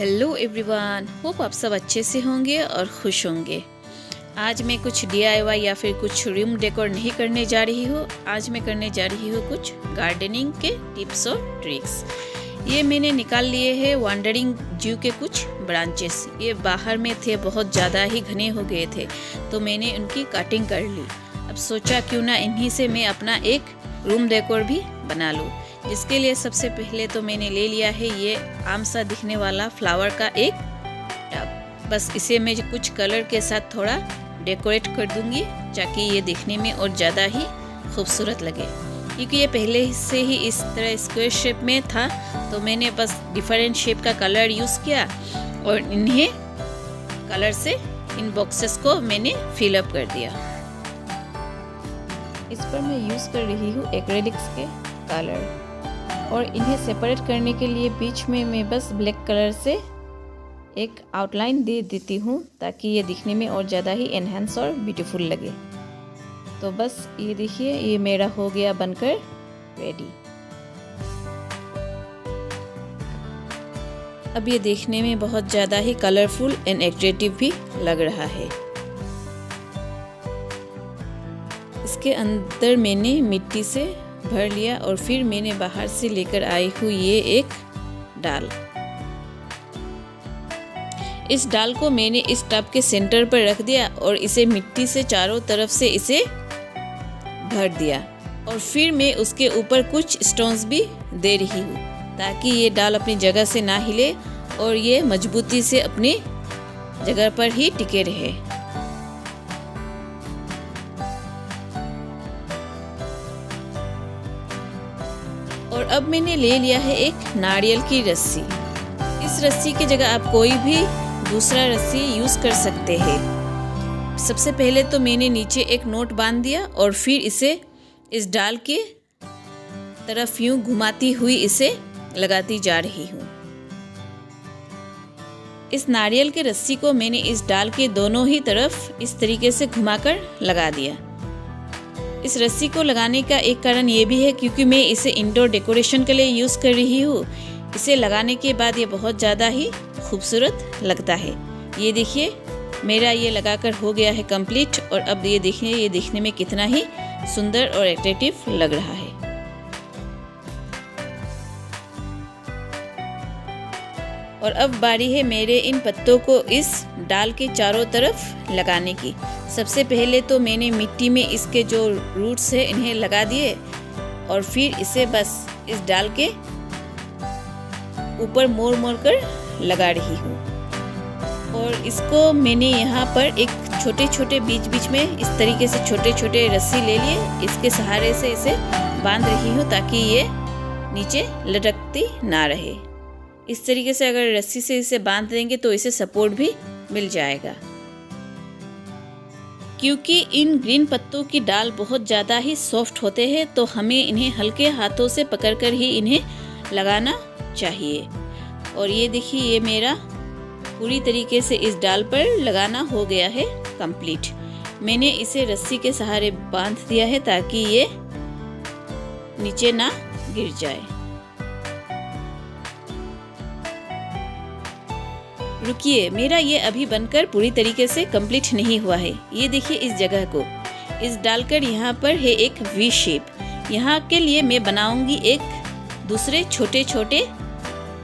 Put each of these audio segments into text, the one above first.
Hello everyone, hope आप सब अच्छे से होंगे और खुश होंगे। आज मैं कुछ DIY या फिर कुछ रूम डेकोर नहीं करने जा रही हूँ। आज मैं करने जा रही हूँ कुछ गार्डनिंग के टिप्स और ट्रिक्स। ये मैंने निकाल लिए हैं वांडरिंग जू के कुछ ब्रांचेस। ये बाहर में थे, बहुत ज़्यादा ही घने हो गए थे, तो मैंने उनकी कटिंग कर ली। अब सोचा क्यों ना इन्हीं से मैं अपना एक रूम डेकोर भी बना लूँ। इसके लिए सबसे पहले तो मैंने ले लिया है ये आम सा दिखने वाला फ्लावर का एक टब। बस इसे मैं कुछ कलर के साथ थोड़ा डेकोरेट कर दूंगी ताकि ये दिखने में और ज़्यादा ही खूबसूरत लगे। क्योंकि ये पहले से ही इस तरह स्क्वायर शेप में था, तो मैंने बस डिफरेंट शेप का कलर यूज़ किया और इन्हें कलर से इन बॉक्सेस को मैंने फिलअप कर दिया। इस पर मैं यूज़ कर रही हूँ एक्रेलिक्स के कलर, और इन्हें सेपरेट करने के लिए बीच में मैं बस ब्लैक कलर से एक आउटलाइन दे देती हूँ ताकि ये दिखने में और ज़्यादा ही एनहांस और ब्यूटीफुल लगे। तो बस ये देखिए, ये मेरा हो गया बनकर रेडी। अब ये देखने में बहुत ज़्यादा ही कलरफुल एंड एट्रैक्टिव भी लग रहा है। इसके अंदर मैंने मिट्टी से भर लिया और फिर मैंने बाहर से लेकर आई हूँ ये एक डाल। इस डाल को मैंने इस टब के सेंटर पर रख दिया और इसे मिट्टी से चारों तरफ से इसे भर दिया, और फिर मैं उसके ऊपर कुछ स्टोन्स भी दे रही हूँ ताकि ये डाल अपनी जगह से ना हिले और ये मजबूती से अपनी जगह पर ही टिके रहे। और अब मैंने ले लिया है एक नारियल की रस्सी। इस रस्सी की जगह आप कोई भी दूसरा रस्सी यूज़ कर सकते हैं। सबसे पहले तो मैंने नीचे एक नोट बांध दिया और फिर इसे इस डाल के तरफ यूं घुमाती हुई इसे लगाती जा रही हूँ। इस नारियल के रस्सी को मैंने इस डाल के दोनों ही तरफ इस तरीके से घुमाकर लगा दिया। इस रस्सी को लगाने का एक कारण ये भी है क्योंकि मैं इसे इंडोर डेकोरेशन के लिए यूज़ कर रही हूँ। इसे लगाने के बाद ये बहुत ज़्यादा ही खूबसूरत लगता है। ये देखिए, मेरा ये लगाकर हो गया है कंप्लीट, और अब ये देखिए ये दिखने में कितना ही सुंदर और अट्रैक्टिव लग रहा है। और अब बारी है मेरे इन पत्तों को इस डाल के चारों तरफ लगाने की। सबसे पहले तो मैंने मिट्टी में इसके जो रूट्स है इन्हें लगा दिए, और फिर इसे बस इस डाल के ऊपर मोड़ मोड़ कर लगा रही हूँ। और इसको मैंने यहाँ पर एक छोटे छोटे बीच बीच में इस तरीके से छोटे छोटे रस्सी ले लिए, इसके सहारे से इसे बांध रही हूँ ताकि ये नीचे लटकती ना रहे। इस तरीके से अगर रस्सी से इसे बांध देंगे तो इसे सपोर्ट भी मिल जाएगा। क्योंकि इन ग्रीन पत्तों की डाल बहुत ज़्यादा ही सॉफ्ट होते हैं, तो हमें इन्हें हल्के हाथों से पकड़कर ही इन्हें लगाना चाहिए। और ये देखिए, ये मेरा पूरी तरीके से इस डाल पर लगाना हो गया है कंप्लीट। मैंने इसे रस्सी के सहारे बांध दिया है ताकि ये नीचे ना गिर जाए। रुकिए, मेरा ये अभी बनकर पूरी तरीके से कंप्लीट नहीं हुआ है। ये देखिए, इस जगह को इस डालकर यहाँ पर है एक वी शेप। यहाँ के लिए मैं बनाऊंगी एक दूसरे छोटे छोटे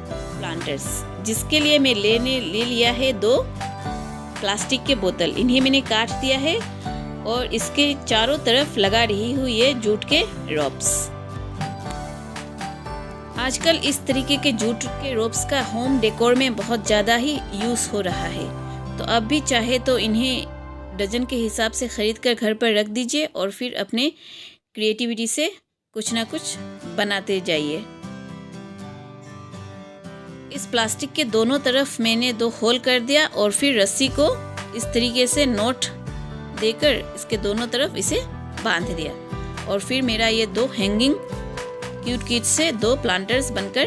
प्लांटर्स, जिसके लिए मैं ले लिया है 2 प्लास्टिक के बोतल। इन्हें मैंने काट दिया है और इसके चारों तरफ लगा रही हूँ ये जूट के रोप्स। आजकल इस तरीके के जूट के रोप्स का होम डेकोर में बहुत ज़्यादा ही यूज़ हो रहा है, तो अब भी चाहे तो इन्हें डजन के हिसाब से ख़रीद कर घर पर रख दीजिए और फिर अपने क्रिएटिविटी से कुछ ना कुछ बनाते जाइए। इस प्लास्टिक के दोनों तरफ मैंने 2 होल कर दिया और फिर रस्सी को इस तरीके से नोट देकर इसके दोनों तरफ इसे बांध दिया, और फिर मेरा ये 2 हैंगिंग क्यूट किट से 2 प्लांटर्स बनकर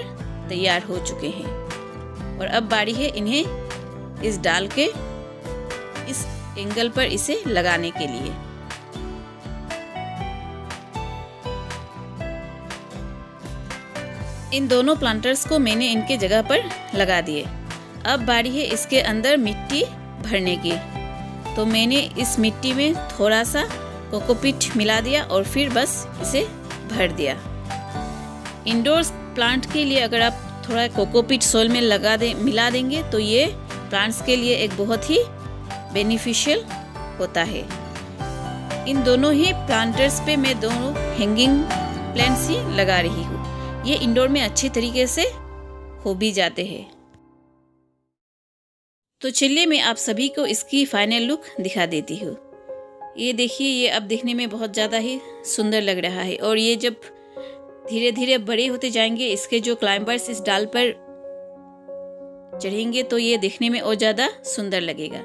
तैयार हो चुके हैं। और अब बारी है इन्हें इस डाल के इस एंगल पर इसे लगाने के लिए। इन दोनों प्लांटर्स को मैंने इनके जगह पर लगा दिए। अब बारी है इसके अंदर मिट्टी भरने की। तो मैंने इस मिट्टी में थोड़ा सा कोकोपीट मिला दिया और फिर बस इसे भर दिया। इंडोर्स प्लांट के लिए अगर आप थोड़ा कोकोपीट सोइल में मिला देंगे तो ये प्लांट्स के लिए एक बहुत ही बेनिफिशियल होता है। इन दोनों ही प्लांटर्स पे मैं दोनों हैंगिंग प्लांट्स ही लगा रही हूँ। ये इंडोर में अच्छी तरीके से हो भी जाते हैं। तो चलिए मैं आप सभी को इसकी फाइनल लुक दिखा देती हूँ। ये देखिए, ये अब देखने में बहुत ज़्यादा ही सुंदर लग रहा है और ये जब धीरे धीरे बड़े होते जाएंगे, इसके जो क्लाइंबर्स इस डाल पर चढ़ेंगे तो ये देखने में और ज़्यादा सुंदर लगेगा।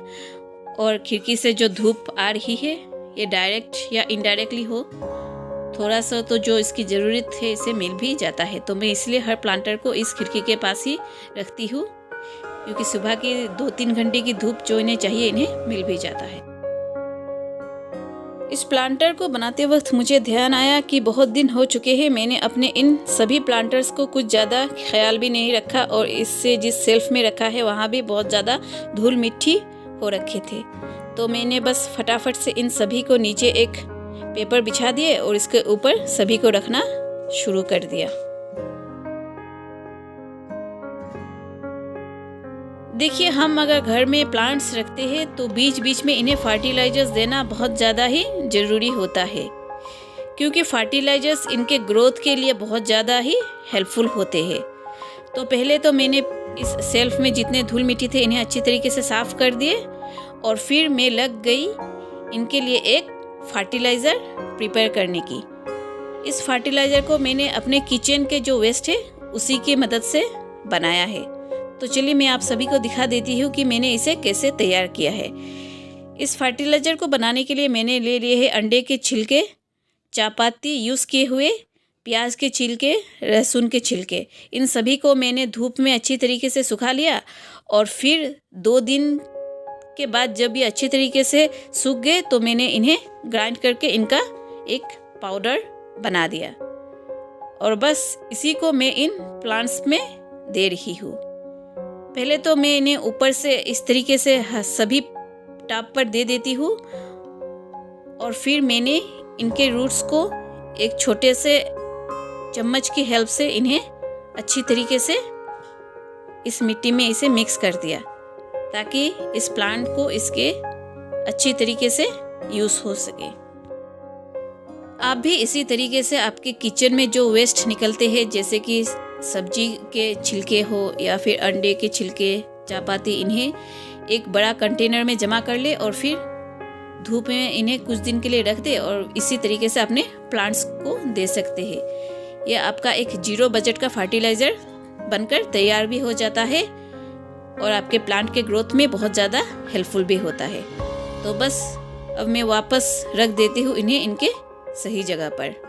और खिड़की से जो धूप आ रही है, ये डायरेक्ट या इनडायरेक्टली हो, थोड़ा सा तो जो इसकी ज़रूरत है इसे मिल भी जाता है। तो मैं इसलिए हर प्लांटर को इस खिड़की के पास ही रखती हूँ, क्योंकि सुबह की 2-3 घंटे की धूप जो इन्हें चाहिए इन्हें मिल भी जाता है। इस प्लांटर को बनाते वक्त मुझे ध्यान आया कि बहुत दिन हो चुके हैं मैंने अपने इन सभी प्लांटर्स को कुछ ज़्यादा ख्याल भी नहीं रखा और इससे जिस सेल्फ में रखा है वहाँ भी बहुत ज़्यादा धूल मिट्टी हो रखे थे। तो मैंने बस फटाफट से इन सभी को नीचे एक पेपर बिछा दिए और इसके ऊपर सभी को रखना शुरू कर दिया। देखिए, हम अगर घर में प्लांट्स रखते हैं तो बीच बीच में इन्हें फर्टिलाइजर्स देना बहुत ज़्यादा ही ज़रूरी होता है, क्योंकि फर्टिलाइजर्स इनके ग्रोथ के लिए बहुत ज़्यादा ही हेल्पफुल होते हैं। तो पहले तो मैंने इस सेल्फ में जितने धूल मिट्टी थे इन्हें अच्छी तरीके से साफ़ कर दिए और फिर मैं लग गई इनके लिए एक फर्टिलाइज़र प्रिपेयर करने की। इस फर्टिलाइज़र को मैंने अपने किचन के जो वेस्ट है उसी की मदद से बनाया है। तो चलिए मैं आप सभी को दिखा देती हूँ कि मैंने इसे कैसे तैयार किया है। इस फर्टिलाइज़र को बनाने के लिए मैंने ले लिए हैं अंडे के छिलके, चापाती यूज़ किए हुए, प्याज के छिलके, लहसुन के छिलके। इन सभी को मैंने धूप में अच्छी तरीके से सुखा लिया और फिर 2 दिन के बाद जब ये अच्छी तरीके से सूख गए तो मैंने इन्हें ग्राइंड करके इनका एक पाउडर बना दिया और बस इसी को मैं इन प्लांट्स में दे रही हूँ। पहले तो मैं इन्हें ऊपर से इस तरीके से सभी टॉप पर दे देती हूँ और फिर मैंने इनके रूट्स को एक छोटे से चम्मच की हेल्प से इन्हें अच्छी तरीके से इस मिट्टी में इसे मिक्स कर दिया, ताकि इस प्लांट को इसके अच्छी तरीके से यूज़ हो सके। आप भी इसी तरीके से आपके किचन में जो वेस्ट निकलते हैं, जैसे कि सब्जी के छिलके हो या फिर अंडे के छिलके, चापाती, इन्हें एक बड़ा कंटेनर में जमा कर ले और फिर धूप में इन्हें कुछ दिन के लिए रख दे और इसी तरीके से अपने प्लांट्स को दे सकते हैं। यह आपका एक 0 बजट का फर्टिलाइज़र बनकर तैयार भी हो जाता है और आपके प्लांट के ग्रोथ में बहुत ज़्यादा हेल्पफुल भी होता है। तो बस अब मैं वापस रख देती हूँ इन्हें इनके सही जगह पर।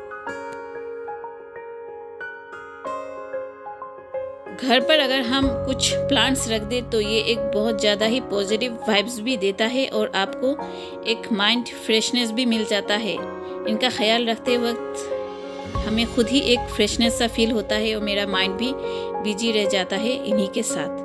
घर पर अगर हम कुछ प्लांट्स रख दें तो ये एक बहुत ज़्यादा ही पॉजिटिव वाइब्स भी देता है और आपको एक माइंड फ्रेशनेस भी मिल जाता है। इनका ख्याल रखते वक्त हमें खुद ही एक फ्रेशनेस सा फील होता है और मेरा माइंड भी बिजी रह जाता है इन्हीं के साथ।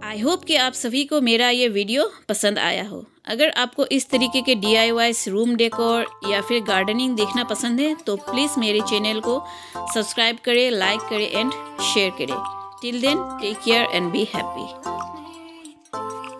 आई होप कि आप सभी को मेरा ये वीडियो पसंद आया हो। अगर आपको इस तरीके के DIY रूम डेकोर या फिर गार्डनिंग देखना पसंद है तो प्लीज़ मेरे चैनल को सब्सक्राइब करें, लाइक करें एंड शेयर करें। Till then, take care and be happy.